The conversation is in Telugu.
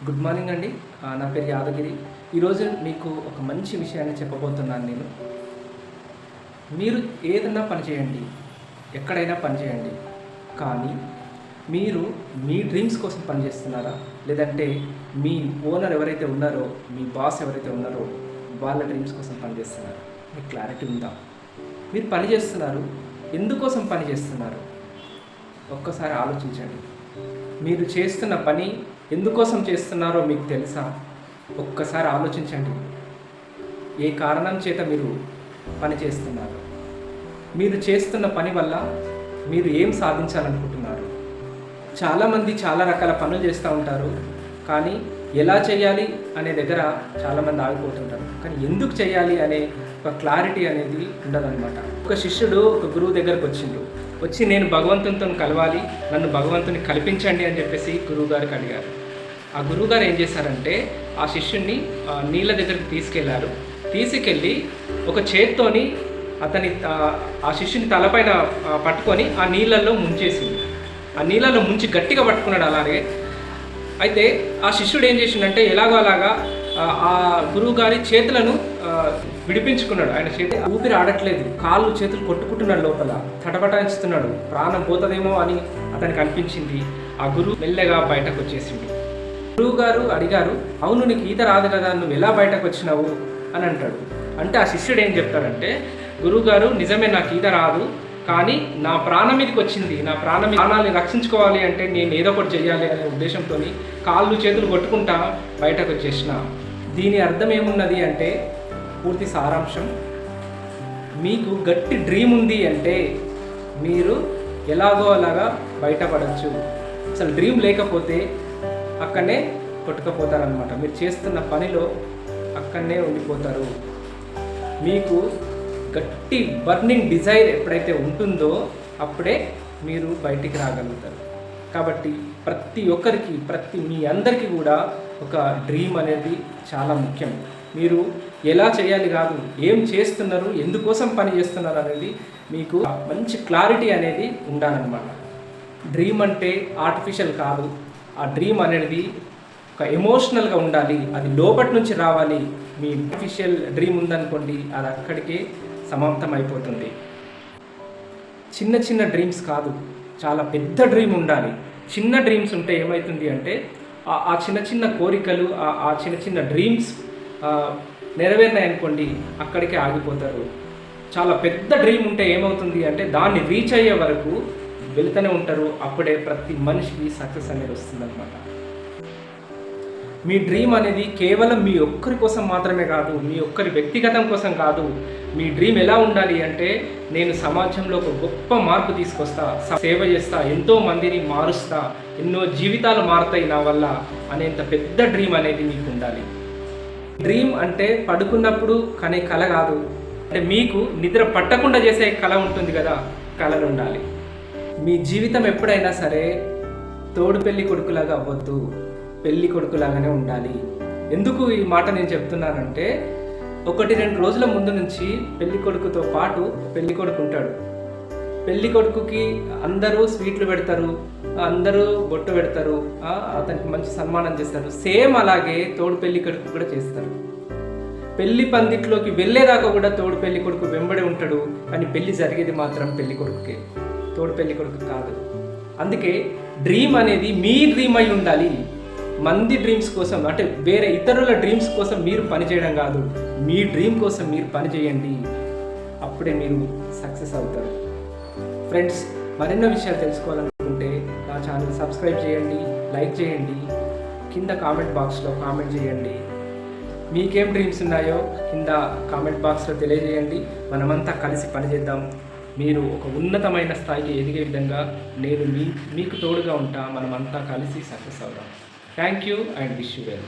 గుడ్ మార్నింగ్ అండి. నా పేరు యాదగిరి. ఈరోజు మీకు ఒక మంచి విషయాన్ని చెప్పబోతున్నాను నేను. మీరు ఏదన్నా పని చేయండి, ఎక్కడైనా పని చేయండి, కానీ మీరు మీ డ్రీమ్స్ కోసం పని చేస్తున్నారా? లేదంటే మీ ఓనర్ ఎవరైతే ఉన్నారో, మీ బాస్ ఎవరైతే ఉన్నారో వాళ్ళ డ్రీమ్స్ కోసం పని చేస్తున్నారా? మీకు క్లారిటీ ఉందా? మీరు పని చేస్తున్నారు, ఎందుకోసం పని చేస్తున్నారు? ఒక్కసారి ఆలోచించండి. మీరు చేస్తున్న పని ఎందుకోసం చేస్తున్నారో మీకు తెలుసా? ఒక్కసారి ఆలోచించండి. ఏ కారణం చేత మీరు పని చేస్తున్నారు? మీరు చేస్తున్న పని వల్ల మీరు ఏం సాధించాలనుకుంటున్నారు? చాలామంది చాలా రకాల పనులు చేస్తూ ఉంటారు, కానీ ఎలా చేయాలి అనే దగ్గర చాలామంది ఆగిపోతుంటారు. కానీ ఎందుకు చేయాలి అనే ఒక క్లారిటీ అనేది ఉండదన్నమాట. ఒక శిష్యుడు ఒక గురువు దగ్గరకు వచ్చి నేను భగవంతునితో కలవాలి, నన్ను భగవంతుని కల్పించండి అని చెప్పేసి గురువు గారికి అడిగారు. ఆ గురువుగారు ఏం చేశారంటే ఆ శిష్యుడిని నీళ్ళ దగ్గరికి తీసుకెళ్ళి ఒక చేత్తోని ఆ శిష్యుని తలపైన పట్టుకొని ఆ నీళ్ళల్లో ముంచేసింది. ఆ నీళ్ళలో ముంచి గట్టిగా పట్టుకున్నాడు. అలాగే అయితే ఆ శిష్యుడు ఏం చేసిండంటే ఎలాగో అలాగా ఆ గురువు గారి చేతులను విడిపించుకున్నాడు. ఆయన చేతి ఊపిరి ఆడట్లేదు, కాళ్ళు చేతులు కొట్టుకుంటున్నాడు, లోపల తటపటాయిస్తున్నాడు, ప్రాణం పోతుందేమో అని అతనికి అనిపించింది. ఆ గురువు మెల్లగా బయటకు వచ్చేసిండు. గురువు గారు అడిగారు, అవును నీకు ఈత రాదు కదా, నువ్వు ఎలా బయటకు వచ్చినావు అని అంటాడు. అంటే ఆ శిష్యుడు ఏం చెప్తాడంటే, గురువుగారు నిజమే నాకు ఈత రాదు, కానీ నా ప్రాణం మీదకి వచ్చింది, నా ప్రాణాన్ని రక్షించుకోవాలి అంటే నేను ఏదో ఒకటి చేయాలి అనే ఉద్దేశంతో కాళ్ళు చేతులు కొట్టుకుంటా బయటకు వచ్చేసిన. దీని అర్థం ఏమున్నది అంటే, పూర్తి సారాంశం, మీకు గట్టి డ్రీమ్ ఉంది అంటే మీరు ఎలాగో అలాగా బయటపడచ్చు. అసలు డ్రీమ్ లేకపోతే అక్కడనే కొట్టుకుపోతారనమాట. మీరు చేస్తున్న పనిలో అక్కడనే ఉండిపోతారు. మీకు గట్టి బర్నింగ్ డిజైర్ ఎప్పుడైతే ఉంటుందో అప్పుడే మీరు బయటికి రాగలుగుతారు. కాబట్టి మీ అందరికీ కూడా ఒక డ్రీమ్ అనేది చాలా ముఖ్యం. మీరు ఎలా చేయాలి కాదు, ఏం చేస్తున్నారు, ఎందుకోసం పని చేస్తున్నారు అనేది మీకు మంచి క్లారిటీ అనేది ఉండాలన్నమాట. డ్రీమ్ అంటే ఆర్టిఫిషియల్ కాదు. ఆ డ్రీమ్ అనేది ఒక ఎమోషనల్గా ఉండాలి, అది లోపటి నుంచి రావాలి. మీ ఆర్టిఫిషియల్ డ్రీమ్ ఉందనుకోండి, అది అక్కడికే సమాప్తం అయిపోతుంది. చిన్న చిన్న డ్రీమ్స్ కాదు, చాలా పెద్ద డ్రీమ్ ఉండాలి. చిన్న డ్రీమ్స్ ఉంటే ఏమవుతుంది అంటే ఆ చిన్న చిన్న కోరికలు, ఆ చిన్న చిన్న డ్రీమ్స్ నెరవేరినాయనుకోండి, అక్కడికే ఆగిపోతారు. చాలా పెద్ద డ్రీమ్ ఉంటే ఏమవుతుంది అంటే దాన్ని రీచ్ అయ్యే వరకు వెళుతూనే ఉంటారు. అప్పుడే ప్రతి మనిషికి సక్సెస్ అనేది వస్తుందన్నమాట. మీ డ్రీమ్ అనేది కేవలం మీ ఒక్కరి కోసం మాత్రమే కాదు, మీ ఒక్కరి వ్యక్తిగతం కోసం కాదు. మీ డ్రీమ్ ఎలా ఉండాలి అంటే, నేను సమాజంలో ఒక గొప్ప మార్పు తీసుకొస్తా, సేవ చేస్తా, ఎంతో మందిని మారుస్తా, ఎన్నో జీవితాలు మారుతాయి నా వల్ల అనేంత పెద్ద డ్రీమ్ అనేది మీకు ఉండాలి. డ్రీమ్ అంటే పడుకున్నప్పుడు కనే కల కాదు, అంటే మీకు నిద్ర పట్టకుండా చేసే కళ ఉంటుంది కదా, కళలు ఉండాలి. మీ జీవితం ఎప్పుడైనా సరే తోడు పెళ్లి కొడుకులాగా అవ్వద్దు, పెళ్లి కొడుకులాగానే ఉండాలి. ఎందుకు ఈ మాట నేను చెప్తున్నానంటే, 1-2 రోజుల ముందు నుంచి పెళ్లి కొడుకుతో పాటు పెళ్లి కొడుకు ఉంటాడు. పెళ్లి కొడుకుకి అందరూ స్వీట్లు పెడతారు, అందరూ బొట్టు పెడతారు, అతనికి మంచి సన్మానం చేస్తారు. సేమ్ అలాగే తోడు పెళ్లి కొడుకు కూడా చేస్తారు. పెళ్లి పందిట్లోకి వెళ్ళేదాకా కూడా తోడు పెళ్లి కొడుకు వెంబడి ఉంటాడు, కానీ పెళ్లి జరిగేది మాత్రం పెళ్లి కొడుకుకే, తోడు పెళ్లి కొడుకు కాదు. అందుకే డ్రీమ్ అనేది మీ డ్రీమ్ అయి ఉండాలి. మంది డ్రీమ్స్ కోసం, అంటే వేరే ఇతరుల డ్రీమ్స్ కోసం మీరు పని చేయడం కాదు, మీ డ్రీమ్ కోసం మీరు పని చేయండి. అప్పుడే మీరు సక్సెస్ అవుతారు. ఫ్రెండ్స్, మరెన్నో విషయాలు తెలుసుకోవాలనుకుంటే నా ఛానల్ సబ్స్క్రైబ్ చేయండి, లైక్ చేయండి, కింద కామెంట్ బాక్స్లో కామెంట్ చేయండి. మీకేం డ్రీమ్స్ ఉన్నాయో కింద కామెంట్ బాక్స్లో తెలియజేయండి. మనమంతా కలిసి పనిచేద్దాం. మీరు ఒక ఉన్నతమైన స్థాయికి ఎదిగే విధంగా నేను మీకు తోడుగా ఉంటా. మనమంతా కలిసి సక్సెస్ అవుదాం. Thank you and wish you well.